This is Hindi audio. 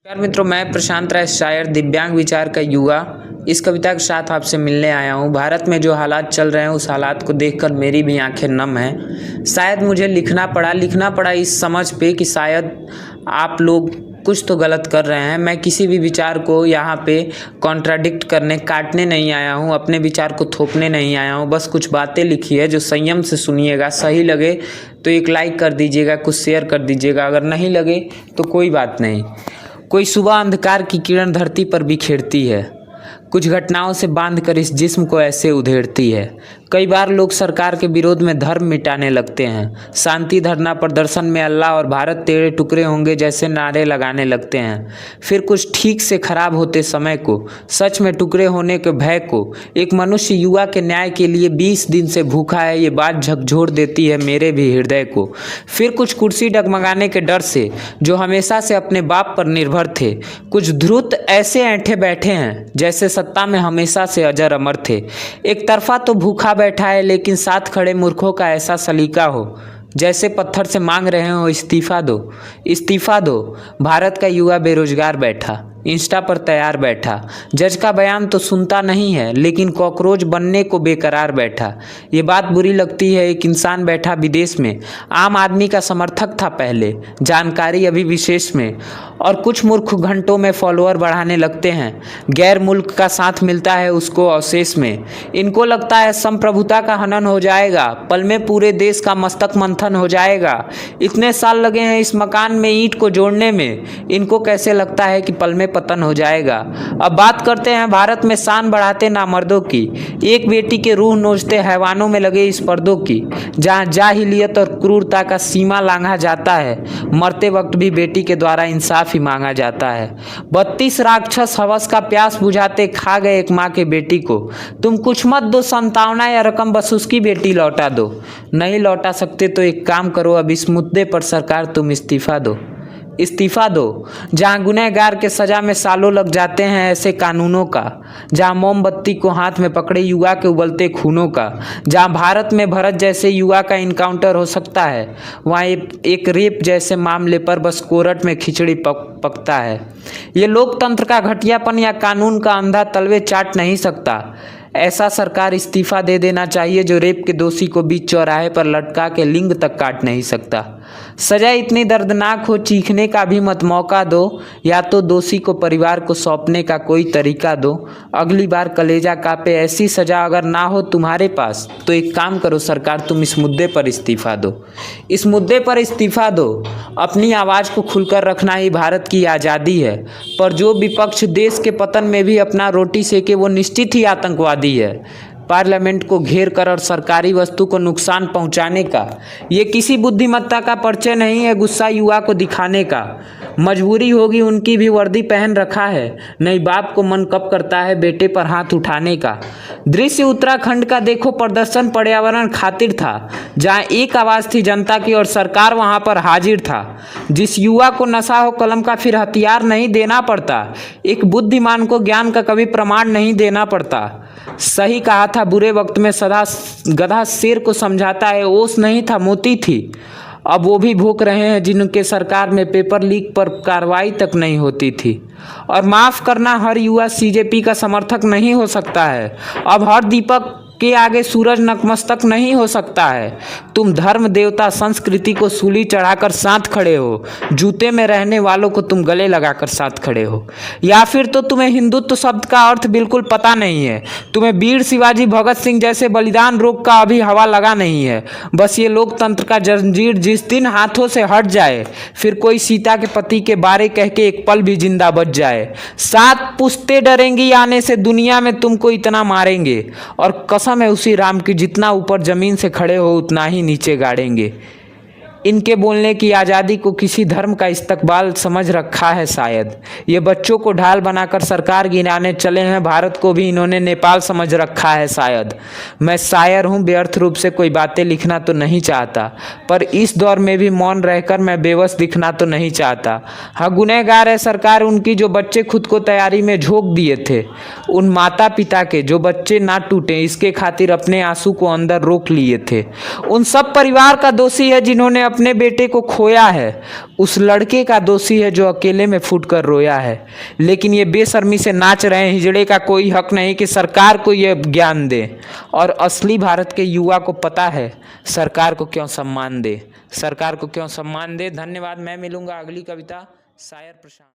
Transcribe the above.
नमस्कार मित्रों, मैं प्रशांत राय, शायर, दिव्यांग विचार का युवा, इस कविता के साथ आपसे मिलने आया हूँ। भारत में जो हालात चल रहे हैं उस हालात को देखकर मेरी भी आंखें नम हैं। शायद मुझे लिखना पड़ा इस समझ पे कि शायद आप लोग कुछ तो गलत कर रहे हैं। मैं किसी भी विचार को यहाँ पे कॉन्ट्राडिक्ट करने, काटने नहीं आया हूँ, अपने विचार को थोपने नहीं आया हूँ। बस कुछ बातें लिखी है जो संयम से सुनिएगा। सही लगे तो एक लाइक कर दीजिएगा, कुछ शेयर कर दीजिएगा, अगर नहीं लगे तो कोई बात नहीं। कोई सुबह अंधकार की किरण धरती पर बिखेरती है, कुछ घटनाओं से बांधकर इस जिस्म को ऐसे उधेड़ती है। कई बार लोग सरकार के विरोध में धर्म मिटाने लगते हैं, शांति धरना प्रदर्शन में अल्लाह और भारत तेरे टुकड़े होंगे जैसे नारे लगाने लगते हैं। फिर कुछ ठीक से खराब होते समय को, सच में टुकड़े होने के भय को, एक मनुष्य युवा के न्याय के लिए 20 दिन से भूखा है, ये बात झकझोर देती है मेरे भी हृदय को। फिर कुछ कुर्सी डगमगाने के डर से जो हमेशा से अपने बाप पर निर्भर थे, कुछ ध्रुत ऐसे ऐंठे बैठे हैं जैसे सत्ता में हमेशा से अजर अमर थे। एक तरफा तो भूखा बैठा है, लेकिन साथ खड़े मूर्खों का ऐसा सलीका हो जैसे पत्थर से मांग रहे हो इस्तीफा दो, इस्तीफा दो। भारत का युवा बेरोजगार बैठा, इंस्टा पर तैयार बैठा, जज का बयान तो सुनता नहीं है, लेकिन कॉकरोच बनने को बेकरार बैठा। ये बात बुरी लगती है, एक इंसान बैठा विदेश में, आम आदमी का समर्थक था पहले, जानकारी अभी विशेष में, और कुछ मूर्ख घंटों में फॉलोअर बढ़ाने लगते हैं। गैर मुल्क का साथ मिलता है उसको अवशेष में। इनको लगता है संप्रभुता का हनन हो जाएगा, पल में पूरे देश का मस्तक मंथन हो जाएगा। इतने साल लगे हैं इस मकान में ईंट को जोड़ने में, इनको कैसे लगता है कि पल में पतन हो जाएगा। अब बात करते हैं भारत में शान बढ़ाते नामर्दों की, एक बेटी के रूह नोचते हैवानों में लगे इस पर्दों की, जहाँ जाहिलियत और क्रूरता का सीमा लांघा जाता है, मरते वक्त भी बेटी के द्वारा इंसाफ ही मांगा जाता है। 32 राक्षस हवस का प्यास बुझाते खा गए एक माँ के बेटी को। तुम कुछ मत दो, 57 या रकम बस उसकी बेटी लौटा दो। नहीं लौटा सकते तो एक काम करो, अब इस मुद्दे पर सरकार तुम इस्तीफा दो, इस्तीफा दो। जहाँ गुनहगार के सजा में सालों लग जाते हैं ऐसे कानूनों का, जहाँ मोमबत्ती को हाथ में पकड़े युवा के उबलते खूनों का, जहाँ भारत में भरत जैसे युवा का इनकाउंटर हो सकता है, वहाँ एक रेप जैसे मामले पर बस कोर्ट में खिचड़ी पकता है। ये लोकतंत्र का घटियापन या कानून का अंधा तलवे चाट नहीं सकता। ऐसा सरकार इस्तीफा दे देना चाहिए जो रेप के दोषी को बीच चौराहे पर लटका के लिंग तक काट नहीं सकता। सजा इतनी दर्दनाक हो चीखने का भी मत मौका दो, या तो दोषी को परिवार को सौंपने का कोई तरीका दो। अगली बार कलेजा कांपे ऐसी सजा अगर ना हो तुम्हारे पास तो एक काम करो सरकार, तुम इस मुद्दे पर इस्तीफा दो, इस मुद्दे पर इस्तीफा दो। अपनी आवाज़ को खुलकर रखना ही भारत की आज़ादी है, पर जो विपक्ष देश के पतन में भी अपना रोटी सेके वो निश्चित ही आतंकवादी है। पार्लियामेंट को घेर कर और सरकारी वस्तु को नुकसान पहुंचाने का ये किसी बुद्धिमत्ता का परिचय नहीं है। गुस्सा युवा को दिखाने का मजबूरी होगी, उनकी भी वर्दी पहन रखा है, नहीं बाप को मन कब करता है बेटे पर हाथ उठाने का। दृश्य उत्तराखंड का देखो, प्रदर्शन पर्यावरण खातिर था, जहां एक आवाज़ थी जनता की और सरकार वहां पर हाजिर था। जिस युवा को नशा हो कलम का फिर हथियार नहीं देना पड़ता, एक बुद्धिमान को ज्ञान का कभी प्रमाण नहीं देना पड़ता। सही कहा था, बुरे वक्त में सदा गधा शेर को समझाता है, ओस नहीं था मोती थी। अब वो भी भूख रहे हैं जिनके सरकार में पेपर लीक पर कार्रवाई तक नहीं होती थी। और माफ़ करना, हर युवा सीजेपी का समर्थक नहीं हो सकता है। अब हर दीपक के आगे सूरज नतमस्तक नहीं हो सकता है। तुम धर्म, देवता, संस्कृति को सूली चढ़ाकर साथ खड़े हो, जूते में रहने वालों को तुम गले लगाकर साथ खड़े हो। या फिर तो तुम्हें हिंदुत्व शब्द का अर्थ बिल्कुल पता नहीं है, तुम्हें वीर शिवाजी, भगत सिंह जैसे बलिदान रोग का अभी हवा लगा नहीं है। बस ये लोकतंत्र का जंजीर जिस दिन हाथों से हट जाए, फिर कोई सीता के पति के बारे कह के एक पल भी जिंदा बच जाए। 7 पुश्तें डरेंगी आने से, दुनिया में तुमको इतना मारेंगे, और कसम है उसी राम की, जितना ऊपर जमीन से खड़े हो उतना ही नीचे गाड़ेंगे। इनके बोलने की आज़ादी को किसी धर्म का इस्तकबाल समझ रखा है शायद। ये बच्चों को ढाल बनाकर सरकार गिराने चले हैं, भारत को भी इन्होंने नेपाल समझ रखा है शायद। मैं शायर हूँ, व्यर्थ रूप से कोई बातें लिखना तो नहीं चाहता, पर इस दौर में भी मौन रहकर मैं बेबस दिखना तो नहीं चाहता। हाँ, गुनहगार है सरकार उनकी जो बच्चे खुद को तैयारी में झोंक दिए थे, उन माता पिता के जो बच्चे ना टूटे इसके खातिर अपने आंसू को अंदर रोक लिए थे। उन सब परिवार का दोषी है जिन्होंने अपने बेटे को खोया है उस लड़के का दोषी है जो अकेले में फूट कर रोया है। लेकिन ये बेशर्मी से नाच रहे हैं, हिजड़े का कोई हक नहीं कि सरकार को ये ज्ञान दे। और असली भारत के युवा को पता है सरकार को क्यों सम्मान दे, सरकार को क्यों सम्मान दे। धन्यवाद। मैं मिलूंगा अगली कविता शायर प्रशांत।